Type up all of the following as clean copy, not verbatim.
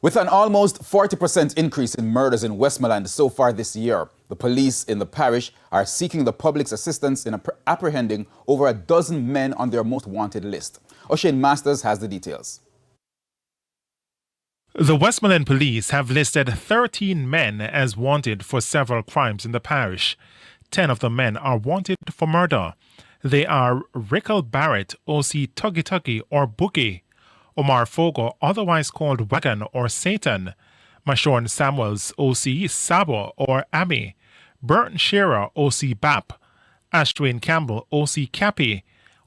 With an almost 40% increase in murders in Westmoreland so far this year, the police in the parish are seeking the public's assistance in apprehending over a dozen men on their most wanted list. O'Shane Masters has the details. The Westmoreland police have listed 13 men as wanted for several crimes in the parish. 10 of the men are wanted for murder. They are Rickle Barrett, O.C. Tuggy Tuggy or Boogie, Omar Fogo, otherwise called Wagon or Satan, Mashorn Samuels, O.C. Sabo or Ami, Burton Shearer, O.C. Bap, Ashwin Campbell, O.C. Cappy,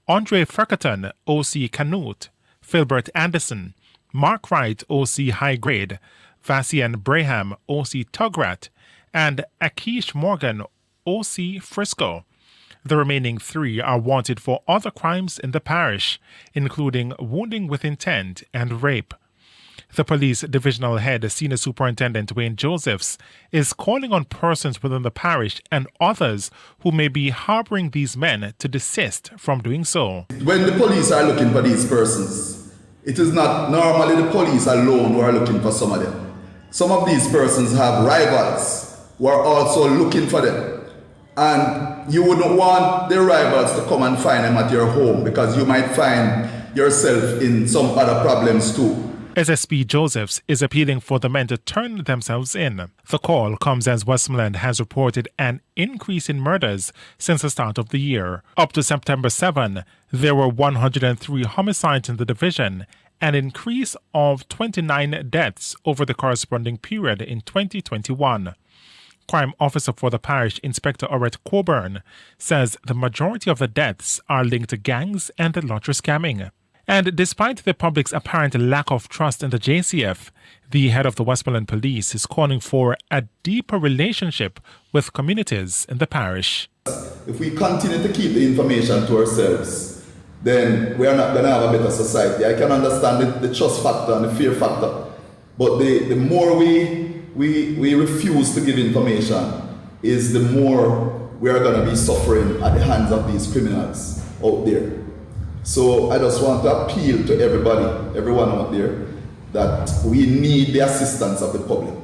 Andre Ferkerton, O.C. Canute, Philbert Anderson, Mark Wright, O.C. High Grade, Vassian Braham, O.C. Tugrat, and Akish Morgan, O.C. Frisco. The remaining 3 are wanted for other crimes in the parish, including wounding with intent and rape. The police divisional head, Senior Superintendent Wayne Josephs, is calling on persons within the parish and others who may be harboring these men to desist from doing so. When the police are looking for these persons, it is not normally the police alone who are looking for some of them. Some of these persons have rivals who are also looking for them. And you wouldn't want the rivals to come and find them at your home because you might find yourself in some other problems too. SSP Josephs is appealing for the men to turn themselves in. The call comes as Westmoreland has reported an increase in murders since the start of the year. Up to September 7, there were 103 homicides in the division, an increase of 29 deaths over the corresponding period in 2021. Crime officer for the parish, Inspector Orette Coburn, says the majority of the deaths are linked to gangs and lottery scamming. And despite the public's apparent lack of trust in the JCF, the head of the Westmoreland Police is calling for a deeper relationship with communities in the parish. If we continue to keep the information to ourselves, then we are not going to have a better society. I can understand the trust factor and the fear factor, but the more we refuse to give information, is the more we are going to be suffering at the hands of these criminals out there. So I just want to appeal to everybody, everyone out there, that we need the assistance of the public.